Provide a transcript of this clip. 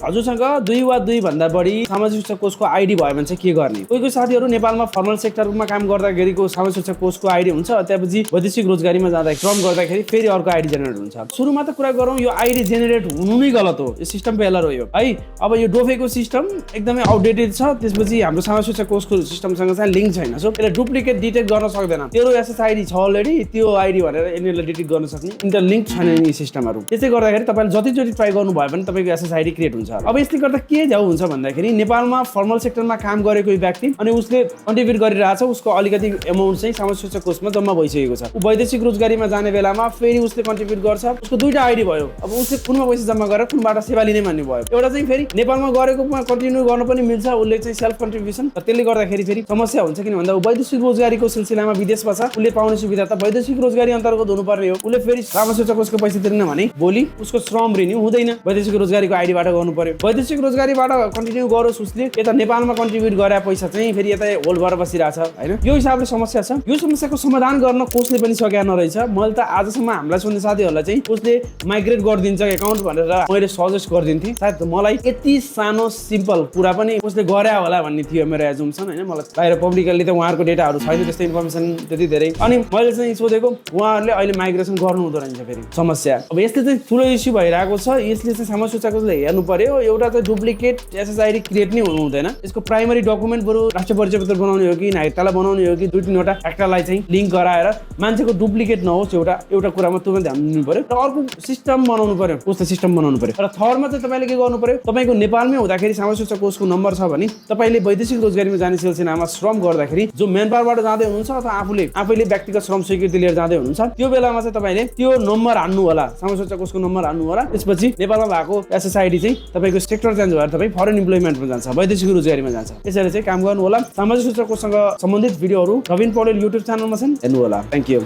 हजुरसँग 2 वा 2 भन्दा बढी सामाजिक सुरक्षा कोषको आइडी भयो भने चाहिँ के गर्ने? कोही साथीहरू नेपालमा फर्मल सेक्टरमा काम गर्दाखेरिको सामाजिक सुरक्षा कोषको आइडी हुन्छ, त्यसपछि वैदेशिक रोजगारीमा जाँदा श्रम गर्दाखेरि फेरि अर्को आइडी जेनेरेट हुन्छ। सुरुमा त कुरा गरौँ, यो आइडी जेनेरेट हुनु नै गलत हो, यो सिस्टम फेलर हो यो है। अब यो डोफेको सिस्टम एकदमै आउटडेटेड छ, त्यसपछि हाम्रो सामाजिक सुरक्षा कोषको सिस्टमसँग चाहिँ लिङ्क छैन। सो यसले डुप्लिकेट डिटेक्ट गर्न सक्दैन। तेरो एसएसआइडी छ अलरेडी, त्यो आइडी भनेर यिनीहरूले डिटेक्ट गर्न सक्ने इन्टरलिङ्क छैन यी सिस्टमहरू। त्यसै गर्दाखेरि तपाईँले जतिचोटि ट्राई गर्नुभयो भने तपाईँको एसएसआइडी क्रिएट हुन्छ। अब यसले गर्दा के जाउ हुन्छ भन्दाखेरि नेपालमा फर्मल सेक्टरमा काम गरेको व्यक्ति अनि उसले कन्ट्रिब्युट गरिरहेछ, उसको अलिकति एमाउन्ट चाहिँ सामाजिक सुरक्षा कोषमा जम्मा भइसकेको छ। ऊ वैदेशिक रोजगारीमा जाने बेलामा फेरि उसले कन्ट्रिब्युट गर्छ, उसको दुईटा आइडी भयो। अब उसले कुनमा पैसा जम्मा गरेर कुनबाट सेवा लिने भन्ने भयो। एउटा चाहिँ फेरि नेपालमा गरेकोमा कन्टिन्यू गर्न पनि मिल्छ, उसले चाहिँ सेल्फ कन्ट्रिब्युसन। त्यसले गर्दाखेरि फेरि समस्या हुन्छ, किन भन्दा वैदेशिक रोजगारीको सिलसिलामा विदेशमा छ, उसले पाउने सुविधा त वैदेशिक रोजगारी अन्तर्गत हुनुपर्ने हो। उसले फेरि सामाजिक सुरक्षा कोषको पैसा तिर्न भने भोलि उसको श्रम रिन्यू हुँदैन, वैदेशिक रोजगारीको आइडीबाट गर्नु पर्यो। वैदेशिक रोजगारीबाट कन्टिन्यू गरोस् उसले, यता नेपालमा कन्ट्रिब्युट गरे पैसा चाहिँ फेरि यता होल्ड भएर बसिरहेछ हैन। यो हिसाबले समस्या छ। यो समस्याको समाधान गर्न कोषले पनि सकेन रहेछ। मैले त आजसम्म हामीलाई सुन्ने साथीहरूलाई चाहिँ उसले माइग्रेट गरिदिन्छ एकाउन्ट भनेर मैले सजेस्ट गरिदिन्थेँ। सायद मलाई यति सानो सिम्पल कुरा पनि उसले गरे होला भन्ने थियो मेरो एजुम्सन हैन। मलाई बाहिर पब्लिकली त उहाँहरूको डेटाहरू छैन, त्यस्तो इन्फर्मेसन त्यति धेरै। अनि मैले चाहिँ सोधेको, उहाँहरूले अहिले माइग्रेसन गर्नु हुँदो रहेछ फेरि समस्या। अब यसले चाहिँ ठुलो इस्यु भइरहेको छ। यसले चाहिँ सामाजिक सुरक्षा कोषले हेर्नु पर्यो। एउटा चाहिँ डुप्लिकेट एसएसआइडी क्रिएट नै हुनु हुँदैन। यसको प्राइमरी डकुमेन्ट बरु राष्ट्रिय परिचय पत्र बनाउने हो कि नागरिकतालाई बनाउने हो कि 2-3वटा एक्टलाई चाहिँ लिङ्क गराएर मान्छेको डुप्लिकेट नहोस्, एउटा कुरामा तुरन्त ध्यान दिनु पर्यो। र अर्को सिस्टम बनाउनु पर्यो, कोषले सिस्टम बनाउनु पर्यो। र थर्डमा चाहिँ तपाईँले के गर्नु पर्यो, तपाईँको नेपालमै हुँदाखेरि सामाजिक सुरक्षा कोषको नम्बर छ भने तपाईँले वैदेशिक रोजगारीमा जाने सिलसिलामा श्रम गर्दाखेरि जो मेन पावरबाट जाँदै हुनुहुन्छ अथवा आफैले व्यक्तिगत श्रम स्वीकृति लिएर जाँदै हुनुहुन्छ, त्यो बेलामा चाहिँ तपाईँले त्यो नम्बर हान्नु होला, सामाजिक सुरक्षा कोषको नम्बर हान्नु होला। त्यसपछि नेपालमा भएको एसएसआइडी चाहिँ तपाईँको सेक्टर चेन्ज भएर तपाईँ फरेन इम्प्लोइमेन्टमा जान्छ, वैदेशिक रोजगारीमा जान्छ। त्यसैले चाहिँ काम गर्नु होला। सामाजिक सुरक्षा कोषसँग सम्बन्धित भिडियोहरू रविन पौडेल युट्युब च्यानलमा छन्, हेर्नु होला। Thank you.